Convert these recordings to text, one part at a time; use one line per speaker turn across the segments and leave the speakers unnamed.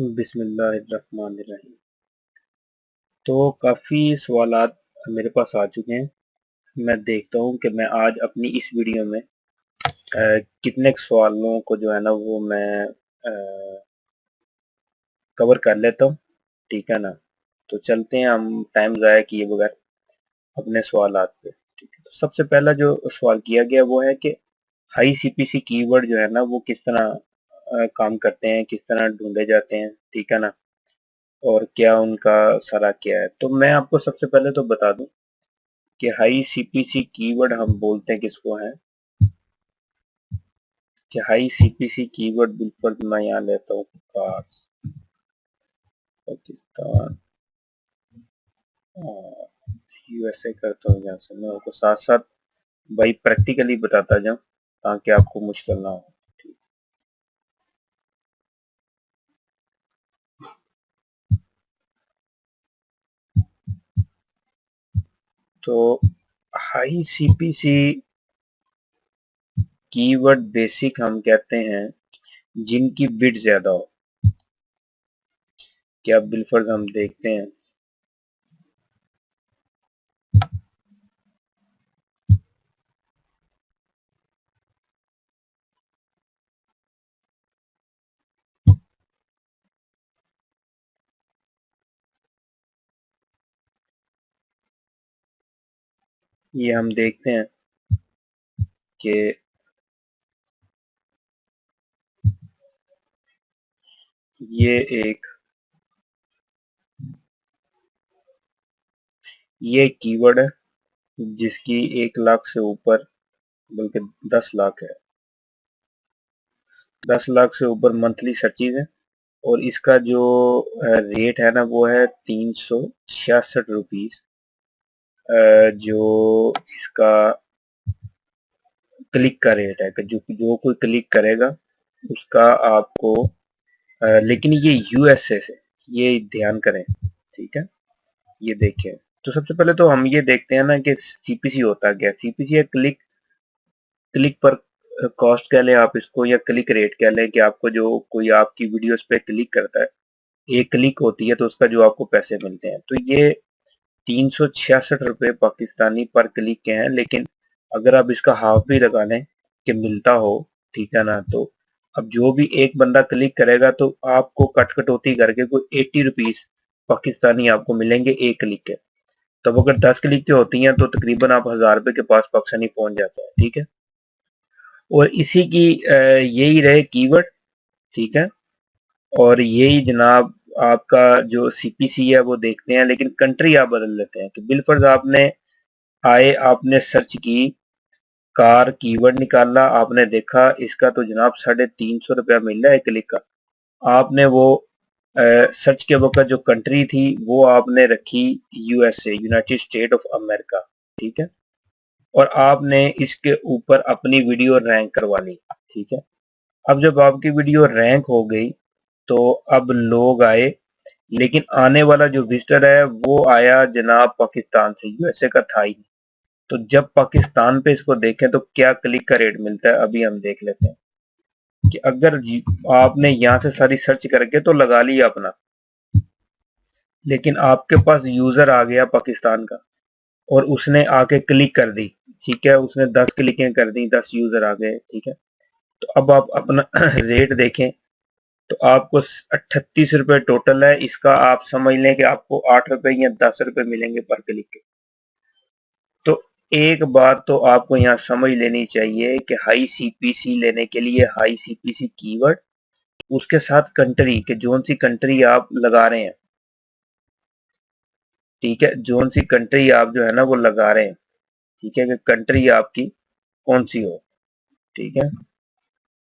बिस्मिल्लाहिर्रहमानिर्रहीम। तो काफ़ी सवालात मेरे पास आ चुके हैं। मैं देखता हूँ कि मैं आज अपनी इस वीडियो में कितने सवालों को जो है ना वो मैं कवर कर लेता हूँ। ठीक है ना। तो चलते हैं हम टाइम ज़ाया किए बगैर अपने सवालात पे। ठीक है। तो सबसे पहला जो सवाल किया गया वो है कि हाई सीपीसी कीवर्ड जो है ना वो किस तरह काम करते हैं, किस तरह ढूंढे जाते हैं। ठीक है ना। और क्या उनका सारा क्या है। तो मैं आपको सबसे पहले तो बता दूं कि हाई सीपीसी कीवर्ड हम बोलते हैं किसको है कि हाई सीपीसी कीवर्ड बिल्कुल मैं यहाँ लेता हूँ कार्स, पाकिस्तान, यूएसए करता हूँ। यहाँ से मैं आपको साथ साथ भाई प्रैक्टिकली बताता जाऊँ ताकि आपको मुश्किल ना हो। तो हाई सीपीसी कीवर्ड बेसिक हम कहते हैं जिनकी बिट ज्यादा हो। क्या बिलफर्ज हम देखते हैं। ये हम देखते हैं कि ये एक ये कीवर्ड है जिसकी 1 लाख से ऊपर, बल्कि 10 लाख है, 10 लाख से ऊपर मंथली सर्चिज है। और इसका जो रेट है ना वो है 366 रुपीज। जो इसका क्लिक का रेट है कि जो कोई क्लिक करेगा उसका आपको लेकिन ये यूएसए से, ये ध्यान करें। ठीक है। ये देखें। तो सबसे पहले तो हम ये देखते हैं ना कि सीपीसी होता क्या है। सीपीसी है क्लिक क्लिक पर कॉस्ट कह लें आप इसको, या क्लिक रेट कह लें कि आपको जो कोई आपकी वीडियोस पे क्लिक करता है, एक क्लिक होती है तो उसका जो आपको पैसे मिलते हैं। तो ये 366 रुपये पाकिस्तानी पर क्लिक के हैं। लेकिन अगर आप इसका हाफ भी लगा लें कि मिलता हो, ठीक है ना, तो अब जो भी एक बंदा क्लिक करेगा तो आपको कट कटौती करके कोई 80 रुपीज पाकिस्तानी आपको मिलेंगे एक क्लिक के। तब अगर 10 क्लिक की होती हैं तो तकरीबन आप 1000 रुपए के पास पाकिस्तानी पहुंच जाता है। ठीक है। और इसी की यही रहे कीवर्ड। ठीक है। और यही जनाब आपका जो सीपीसी है वो देखते हैं, लेकिन कंट्री आप बदल लेते हैं कि बिलफर्ज आपने आए, आपने सर्च की, कार कीवर्ड निकाला, आपने देखा इसका तो जनाब 350 रुपया मिल रहा है क्लिक का। आपने वो सर्च के वक्त जो कंट्री थी वो आपने रखी USA, United state of America. ठीक है। और आपने इसके ऊपर अपनी वीडियो रैंक करवा ली। ठीक है। अब जब आपकी वीडियो रैंक हो गई तो अब लोग आए, लेकिन आने वाला जो विजिटर है वो आया जनाब पाकिस्तान से, यूएसए का था ही। तो जब पाकिस्तान पे इसको देखें तो क्या क्लिक का रेट मिलता है अभी हम देख लेते हैं कि अगर आपने यहाँ से सारी सर्च करके तो लगा लिया अपना, लेकिन आपके पास यूजर आ गया पाकिस्तान का और उसने आके क्लिक कर दी। ठीक है। उसने 10 क्लिकें कर दी, 10 यूजर आ गए। ठीक है। तो अब आप अपना रेट देखें तो आपको 38 रुपए टोटल है इसका। आप समझ लें कि आपको 8 रुपए या 10 रुपए मिलेंगे पर क्लिक के। तो एक बात तो आपको यहाँ समझ लेनी चाहिए कि हाई सीपीसी लेने के लिए हाई सीपीसी कीवर्ड, उसके साथ कंट्री के जोन सी कंट्री आप लगा रहे हैं। ठीक है। जोन सी कंट्री आप जो है ना वो लगा रहे हैं। ठीक है। कि कंट्री आपकी कौन सी हो। ठीक है।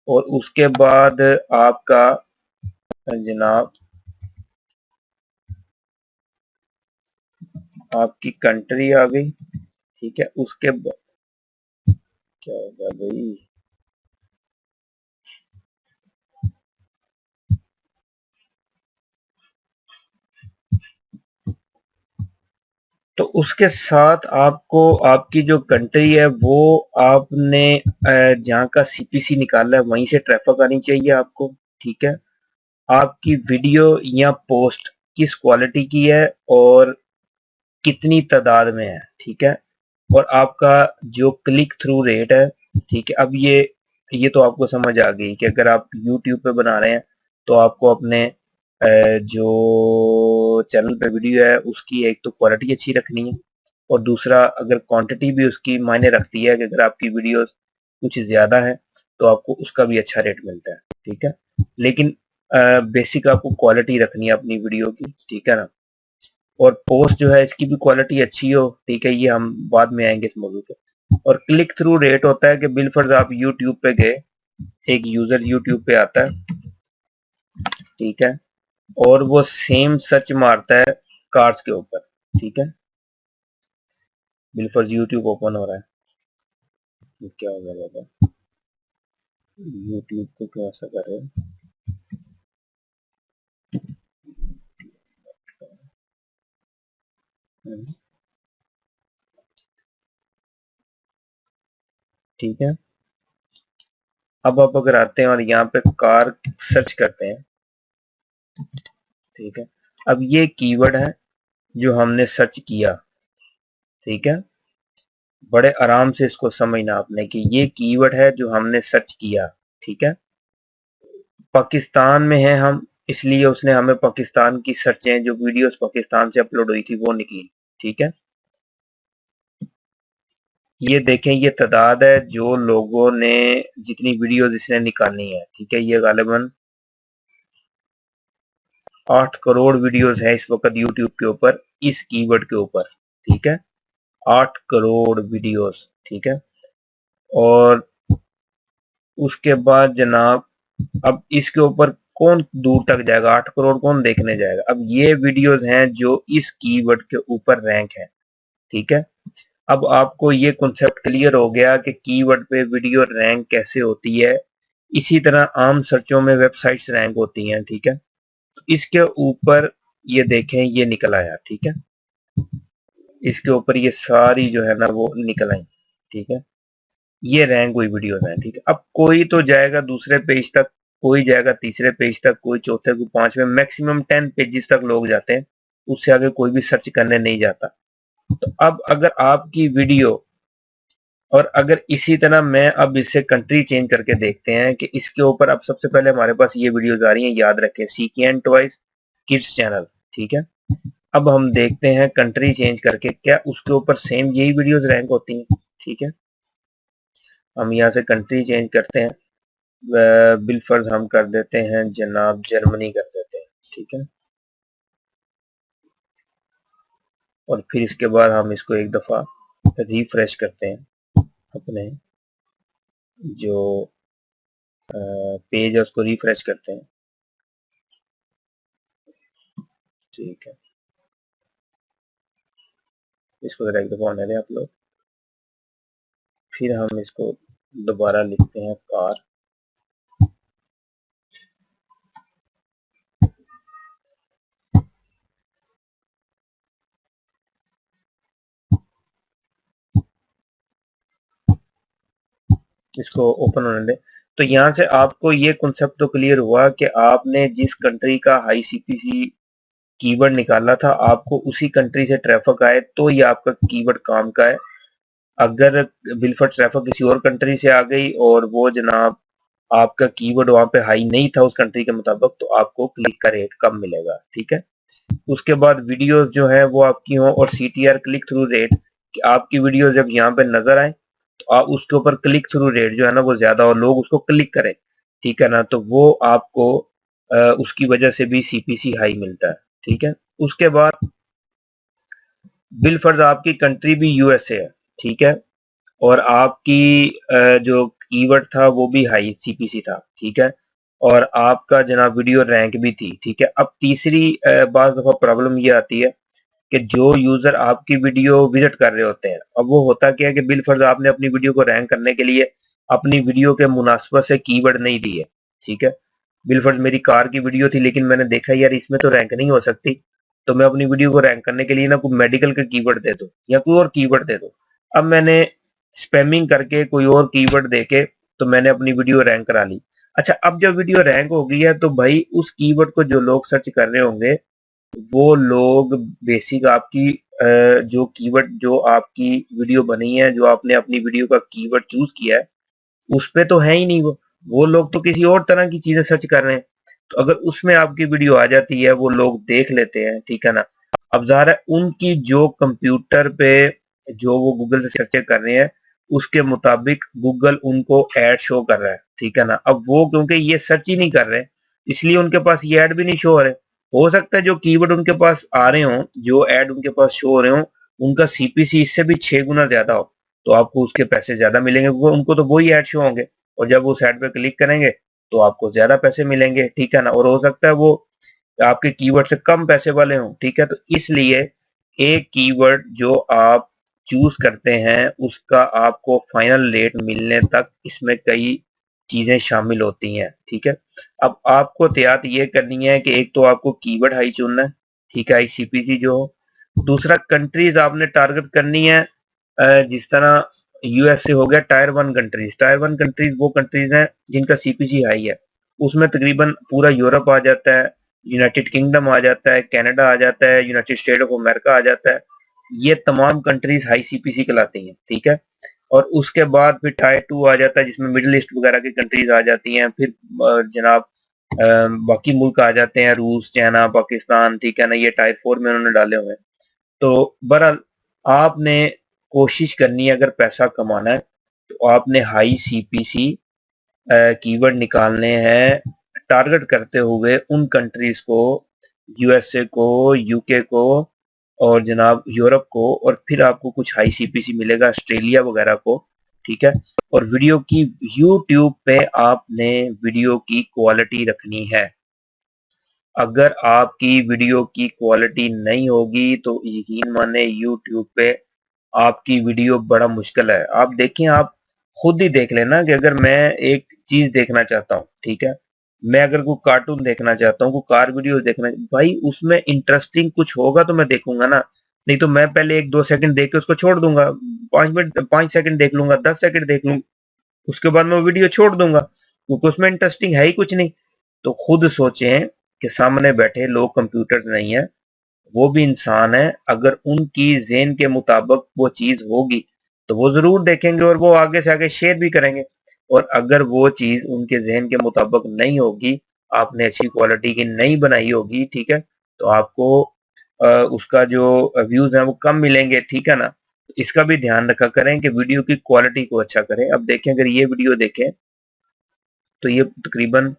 और उसके बाद आपका जनाब आपकी कंट्री आ गई। ठीक है। उसके बाद क्या होगा भाई, तो उसके साथ आपको आपकी जो कंट्री है वो आपने जहाँ का सीपीसी निकाला है वहीं से ट्रैफिक आनी चाहिए आपको। ठीक है। आपकी वीडियो या पोस्ट किस क्वालिटी की है और कितनी तादाद में है, ठीक है, और आपका जो क्लिक थ्रू रेट है, ठीक है। अब ये तो आपको समझ आ गई कि अगर आप YouTube पे बना रहे हैं तो आपको अपने जो चैनल पे वीडियो है उसकी एक तो क्वालिटी अच्छी रखनी है, और दूसरा अगर क्वांटिटी भी उसकी मायने रखती है कि अगर आपकी वीडियो कुछ ज्यादा है तो आपको उसका भी अच्छा रेट मिलता है, ठीक है। लेकिन बेसिक आपको क्वालिटी रखनी है अपनी वीडियो की, ठीक है ना। और पोस्ट जो है इसकी भी क्वालिटी अच्छी हो, ठीक है, ये हम बाद में आएंगे इस मौजूद पे। और क्लिक थ्रू रेट होता है कि बिलफर्ज आप यूट्यूब पे गए, एक यूजर यूट्यूब पे आता है, ठीक है, और वो सेम सर्च मारता है कार्स के ऊपर, ठीक है। बिलफर्ज यूट्यूब ओपन हो रहा है, ये क्या हो गया बाबा, यूट्यूब को कैसा करे, ठीक है। अब आप अगर आते हैं और यहाँ पे कार सर्च करते हैं, ठीक है, अब ये कीवर्ड है जो हमने सर्च किया, ठीक है। बड़े आराम से इसको समझना आपने कि ये कीवर्ड है जो हमने सर्च किया, ठीक है। पाकिस्तान में है हम, इसलिए उसने हमें पाकिस्तान की सर्चें, जो वीडियोस पाकिस्तान से अपलोड हुई थी वो निकली, ठीक है। ये देखें, ये तादाद है जो लोगों ने, जितनी वीडियोस इसने निकाली है, ठीक है। ये गालिबन 8 करोड़ वीडियोस है इस वक्त यूट्यूब के ऊपर इस कीवर्ड के ऊपर, ठीक है। 8 करोड़ वीडियोस, ठीक है। और उसके बाद जनाब, अब इसके ऊपर कौन दूर तक जाएगा, 8 करोड़ कौन देखने जाएगा। अब ये वीडियोस हैं जो इस कीवर्ड के ऊपर रैंक है, ठीक है। अब आपको ये कॉन्सेप्ट क्लियर हो गया कि कीवर्ड पे वीडियो रैंक कैसे होती है। इसी तरह आम सर्चों में वेबसाइट्स रैंक होती हैं, ठीक है। तो इसके ऊपर ये देखें, ये निकल आया, ठीक है। इसके ऊपर ये सारी जो है ना वो निकल आई, ठीक है। ये रैंक हुई वीडियोस हैं, ठीक है। अब कोई तो जाएगा दूसरे पेज तक, कोई जाएगा तीसरे पेज तक, कोई चौथे, कोई पांचवें, मैक्सिमम 10 पेजेस तक लोग जाते हैं, उससे आगे कोई भी सर्च करने नहीं जाता। तो अब अगर आपकी वीडियो, और अगर इसी तरह मैं अब इसे कंट्री चेंज करके देखते हैं कि इसके ऊपर, अब सबसे पहले हमारे पास ये वीडियोस आ रही हैं, याद रखें, सीकेएन टॉयज किड्स चैनल, ठीक है। अब हम देखते हैं कंट्री चेंज करके क्या उसके ऊपर सेम यही वीडियोस रैंक होती हैं, ठीक है। हम यहाँ से कंट्री चेंज करते हैं, बिलफर्ज हम कर देते हैं जनाब जर्मनी कर देते हैं, ठीक है। और फिर इसके बाद हम इसको एक दफा रिफ्रेश करते हैं, अपने जो पेज है उसको रिफ्रेश करते हैं, ठीक है। इसको जरा एक दफा होने दें आप लोग, फिर हम इसको दोबारा लिखते हैं कार, इसको ओपन होने दें। तो यहाँ से आपको ये कॉन्सेप्ट तो क्लियर हुआ कि आपने जिस कंट्री का हाई सीपीसी कीवर्ड निकाला था, आपको उसी कंट्री से ट्रैफिक आए तो ये आपका कीवर्ड काम का है। अगर बिलफर ट्रैफिक किसी और कंट्री से आ गई और वो जनाब आपका कीवर्ड वहां पे हाई नहीं था उस कंट्री के मुताबिक, तो आपको क्लिक का रेट कम मिलेगा, ठीक है। उसके बाद वीडियोस जो है वो आपकी हो, और सीटीआर क्लिक थ्रू रेट, कि आपकी वीडियो जब यहाँ पे नजर आए तो आप उसके ऊपर क्लिक थ्रू रेट जो है ना वो ज्यादा और लोग उसको क्लिक करें, ठीक है ना, तो वो आपको उसकी वजह से भी सीपीसी हाई मिलता है, ठीक है। उसके बाद बिलफर्ज आपकी कंट्री भी यूएसए है, ठीक है, और आपकी जो कीवर्ड था वो भी हाई सीपीसी था, ठीक है, और आपका जनाब वीडियो रैंक भी थी, ठीक है। अब तीसरी बार दफा प्रॉब्लम ये आती है कि जो यूजर आपकी वीडियो विजिट कर रहे होते हैं, अब वो होता क्या है कि बिलफर्ज आपने अपनी वीडियो को रैंक करने के लिए अपनी वीडियो के मुनासिबत से कीवर्ड नहीं दिए, ठीक है। बिलफर्ज मेरी कार की वीडियो थी, लेकिन मैंने देखा यार इसमें तो रैंक नहीं हो सकती, तो मैं अपनी वीडियो को रैंक करने के लिए ना कोई मेडिकल का कीवर्ड दे दो या कोई और कीवर्ड दे दो। अब मैंने स्पैमिंग करके कोई और कीवर्ड देके तो मैंने अपनी वीडियो रैंक करा ली। अच्छा, अब जब वीडियो रैंक हो गई है तो भाई उस कीवर्ड को जो लोग सर्च कर रहे होंगे, वो लोग बेसिक आपकी जो कीवर्ड जो आपकी वीडियो बनी है, जो आपने अपनी वीडियो का कीवर्ड चूज किया है, उस पे तो है ही नहीं वो लोग तो किसी और तरह की चीजें सर्च कर रहे हैं। तो अगर उसमें आपकी वीडियो आ जाती है, वो लोग देख लेते हैं, ठीक है ना। अब ज़ाहिर है उनकी जो कंप्यूटर पे जो वो गूगल से सर्च कर रहे हैं, उसके मुताबिक गूगल उनको ऐड शो कर रहा है, ठीक है ना। अब वो क्योंकि ये सर्च ही नहीं कर रहे, इसलिए उनके पास ये ऐड भी नहीं शो हो रहे। हो सकता है जो कीवर्ड उनके पास आ रहे हो, जो ऐड उनके पास शो हो रहे हो, उनका सीपीसी इससे भी 6 गुना ज्यादा हो, तो आपको उसके पैसे ज्यादा मिलेंगे, क्योंकि उनको तो वही ऐड शो होंगे। और जब वो उस ऐड पे क्लिक करेंगे तो आपको ज्यादा पैसे मिलेंगे, ठीक है ना। और हो सकता है वो आपके कीवर्ड से कम पैसे वाले हों, ठीक है। तो इसलिए एक कीवर्ड जो आप चूज करते हैं, उसका आपको फाइनल रेट मिलने तक इसमें कई चीजें शामिल होती हैं, ठीक है। अब आपको एहतियात ये करनी है कि एक तो आपको कीवर्ड हाई चुनना है, ठीक है, आईसीपीसी जो हो। दूसरा, कंट्रीज आपने टारगेट करनी है, जिस तरह यूएसए हो गया, टायर 1 कंट्रीज। टायर 1 कंट्रीज वो कंट्रीज हैं जिनका सीपीसी हाई है, उसमें तकरीबन पूरा यूरोप आ जाता है, यूनाइटेड किंगडम आ जाता है, कनाडा आ जाता है, यूनाइटेड स्टेट ऑफ अमेरिका आ जाता है। ये तमाम कंट्रीज हाई सीपीसी कहलाती हैं, ठीक है। और उसके बाद फिर टायर 2 आ जाता है, जिसमें मिडिल ईस्ट वगैरह की कंट्रीज आ जाती हैं। फिर जनाब बाकी मुल्क आ जाते हैं, रूस, चाइना, पाकिस्तान, ठीक है ना। ये टायर 4 में उन्होंने डाले हुए हैं। तो बहरहाल आपने कोशिश करनी है, अगर पैसा कमाना है तो आपने हाई सीपीसी कीवर्ड निकालने हैं, टारगेट करते हुए उन कंट्रीज को, यूएसए को, यूके को, और जनाब यूरोप को। और फिर आपको कुछ हाई सीपीसी मिलेगा, ऑस्ट्रेलिया वगैरह को, ठीक है। और वीडियो की यूट्यूब पे आपने वीडियो की क्वालिटी रखनी है। अगर आपकी वीडियो की क्वालिटी नहीं होगी तो यकीन माने यूट्यूब पे आपकी वीडियो बड़ा मुश्किल है। आप देखें, आप खुद ही देख लेना कि अगर मैं एक चीज देखना चाहता हूँ, ठीक है, मैं अगर कोई कार्टून देखना चाहता हूँ, कोई कार वीडियो देखना, भाई उसमें इंटरेस्टिंग कुछ होगा तो मैं देखूंगा ना। नहीं तो मैं पहले 1-2 सेकंड देख के उसको छोड़ दूंगा, 5 मिनट 5 सेकंड देख लूंगा, 10 सेकंड देख लूंगा, उसके बाद मैं वीडियो छोड़ दूंगा, क्योंकि उसमें इंटरेस्टिंग है ही कुछ नहीं। तो खुद सोचें कि सामने बैठे लोग कंप्यूटर नहीं है, वो भी इंसान है। अगर उनकी ज़हन के मुताबिक वो चीज होगी तो वो जरूर देखेंगे और वो आगे से आगे शेयर भी करेंगे। और अगर वो चीज उनके जहन के मुताबिक नहीं होगी, आपने अच्छी क्वालिटी की नहीं बनाई होगी, ठीक है, तो आपको उसका जो व्यूज है वो कम मिलेंगे, ठीक है ना। इसका भी ध्यान रखा करें कि वीडियो की क्वालिटी को अच्छा करें। अब देखें, अगर ये वीडियो देखें तो ये तकरीबन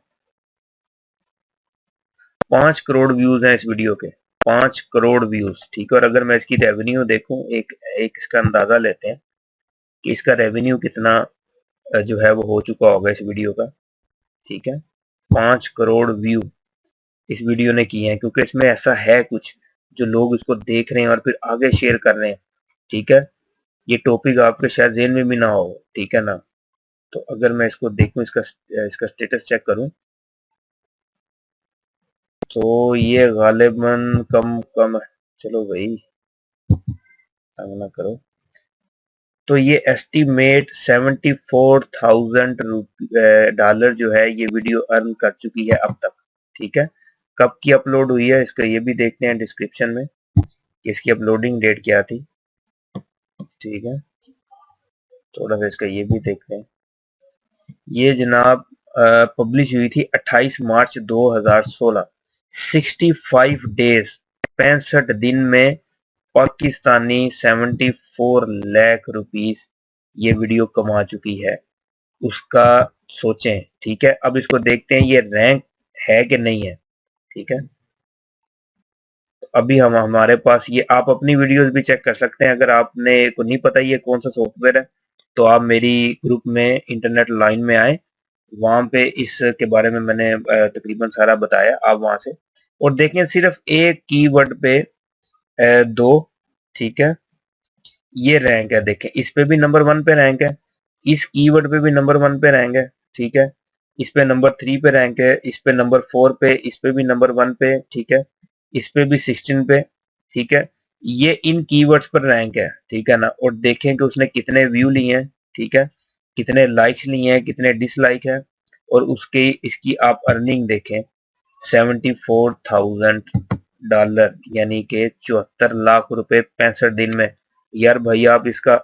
5 करोड़ व्यूज हैं इस वीडियो के, 5 करोड़ व्यूज, ठीक है। और अगर मैं इसकी रेवेन्यू देखूं, एक एक इसका अंदाजा लेते हैं कि इसका रेवेन्यू कितना जो है वो हो चुका होगा इस वीडियो का, ठीक है। 5 करोड़ व्यू इस वीडियो ने किए हैं, क्योंकि इसमें ऐसा है कुछ जो लोग इसको देख रहे हैं और फिर आगे शेयर कर रहे हैं, ठीक है। ये टॉपिक आपके शायद जेहन में भी ना हो, ठीक है ना। तो अगर मैं इसको देखूं, इसका इसका स्टेटस चेक करूं, तो ये गालिबन कम कम है। चलो भाई, तंग ना करो। तो ये एस्टीमेट $74,000 जो है ये वीडियो अर्न कर चुकी है अब तक, ठीक है। कब की अपलोड हुई है इसका ये भी देखते हैं डिस्क्रिप्शन में कि इसकी अपलोडिंग डेट क्या थी, ठीक है। थोड़ा सा इसका ये भी देखते हैं। ये जनाब पब्लिश हुई थी 28 मार्च 2016। 65 डेज, 65 दिन में पाकिस्तानी 74 लाख रुपीस ये वीडियो कमा चुकी है। उसका सोचें, ठीक है। अब इसको देखते हैं ये रैंक है कि नहीं है, ठीक है। तो अभी हम हमारे पास ये, आप अपनी वीडियोस भी चेक कर सकते हैं। अगर आपने को नहीं पता ये कौन सा सॉफ्टवेयर है, तो आप मेरी ग्रुप में इंटरनेट लाइन में आए, वहां पे इसके बारे में मैंने तकरीबन सारा बताया, आप वहां से और देखें। सिर्फ एक कीवर्ड पे दो, ठीक है, ये रैंक है। देखें, इस पे भी नंबर 1 पे रैंक है, इस कीवर्ड पे भी नंबर 1 पे रैंक है, ठीक है। इस पे नंबर 3 पे रैंक है, इस पे नंबर 4 पे, इस पे भी नंबर 1 पे, ठीक है। इस पे भी 16 पे, ठीक है। ये इन कीवर्ड्स पर रैंक है, ठीक है ना। और देखें कि उसने कितने व्यू लिए हैं, ठीक है, कितने लाइक्स लिए हैं, कितने डिसलाइक है। और उसके इसकी आप अर्निंग देखें $74,000, यानी कि 74 लाख रुपए 65 दिन में। यार भाई आप इसका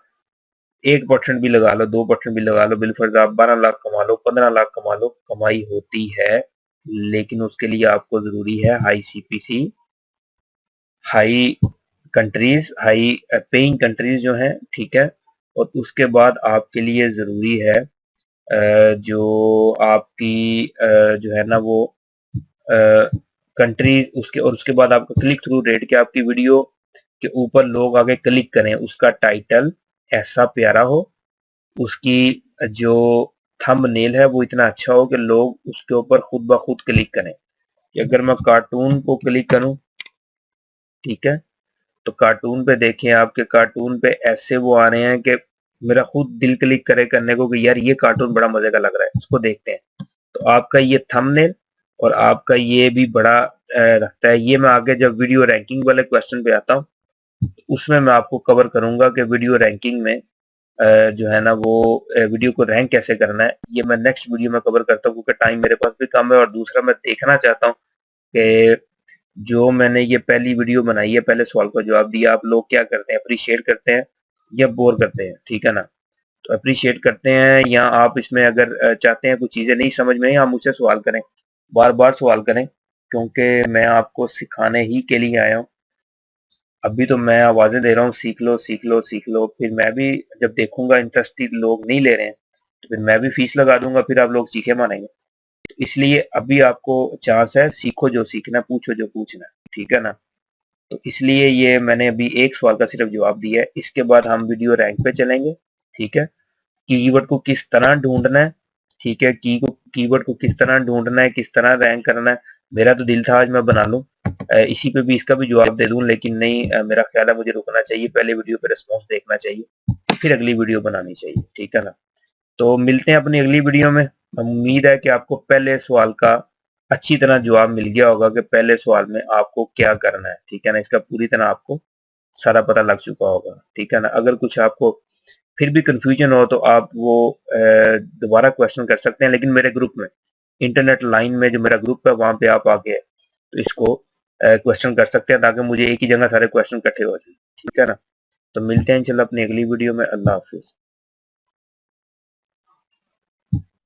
1% भी लगा लो, 2% भी लगा लो, बिलफर्ज आप 12 लाख कमा लो, 15 लाख कमा लो, कमाई होती है। लेकिन उसके लिए आपको जरूरी है high CPC, high countries, high paying countries जो है, ठीक है। और उसके बाद आपके लिए जरूरी है जो आपकी जो है ना वो कंट्री, उसके और उसके बाद आपका क्लिक थ्रू रेट, के आपकी वीडियो के ऊपर लोग आगे क्लिक करें, उसका टाइटल ऐसा प्यारा हो, उसकी जो थंबनेल है वो इतना अच्छा हो कि लोग उसके ऊपर खुद ब खुद क्लिक करें। कि अगर मैं कार्टून को क्लिक करूं, ठीक है, तो कार्टून पे देखें, आपके कार्टून पे ऐसे वो आ रहे हैं कि मेरा खुद दिल क्लिक करे करने को कि यार ये कार्टून बड़ा मजे का लग रहा है, उसको देखते हैं। तो आपका ये थंबनेल और आपका ये भी बड़ा रखता है। ये मैं आगे जब वीडियो रैंकिंग वाले क्वेश्चन पे आता हूँ, उसमें मैं आपको कवर करूंगा कि वीडियो रैंकिंग में जो है ना वो वीडियो को रैंक कैसे करना है। ये मैं नेक्स्ट वीडियो में कवर करता हूँ, क्योंकि टाइम मेरे पास भी कम है। और दूसरा मैं देखना चाहता हूँ कि जो मैंने ये पहली वीडियो बनाई है, पहले सवाल का जवाब दिया, आप लोग क्या करते हैं, अप्रिशिएट करते हैं या बोर करते हैं, ठीक है ना। तो अप्रिशिएट करते हैं, या आप इसमें अगर चाहते हैं कुछ चीजें नहीं समझ में, आप मुझसे सवाल करें, बार बार सवाल करें, क्योंकि मैं आपको सिखाने ही के लिए आया हूँ। अभी तो मैं आवाजें दे रहा हूँ सीख लो सीख लो सीख लो, फिर मैं भी जब देखूंगा इंटरेस्टेड लोग नहीं ले रहे हैं तो फिर मैं भी फीस लगा दूंगा, फिर आप लोग सीखे मानेंगे। तो इसलिए अभी आपको चांस है, सीखो जो सीखना, पूछो जो पूछना, ठीक है ना। तो इसलिए ये मैंने अभी एक सवाल का सिर्फ जवाब दिया है। इसके बाद हम वीडियो रैंक पे चलेंगे, ठीक है। कीवर्ड को किस तरह ढूंढना है, ठीक है, कीवर्ड को किस तरह ढूंढना है, किस तरह रैंक करना है। मेरा तो दिल था आज मैं बना लूं, इसी पे भी इसका भी जवाब दे दूं, लेकिन नहीं, मेरा ख्याल है मुझे रुकना चाहिए, पहले वीडियो पे रिस्पॉन्स देखना चाहिए, फिर अगली वीडियो बनानी चाहिए, ठीक है ना। तो मिलते हैं अपनी अगली वीडियो में। उम्मीद है कि आपको पहले सवाल का अच्छी तरह जवाब मिल गया होगा कि पहले सवाल में आपको क्या करना है, ठीक है ना। इसका पूरी तरह आपको सारा पता लग चुका होगा, ठीक है ना। अगर कुछ आपको फिर भी कंफ्यूजन हो तो आप वो दोबारा क्वेश्चन कर सकते हैं, लेकिन मेरे ग्रुप में, इंटरनेट लाइन में जो मेरा ग्रुप है, वहां पे आप आके तो इसको क्वेश्चन कर सकते हैं, ताकि मुझे एक ही जगह सारे क्वेश्चन इकट्ठे हो जाए, ठीक है ना। तो मिलते हैं इंशाल्लाह अपनी अगली वीडियो में। अल्लाह हाफिज।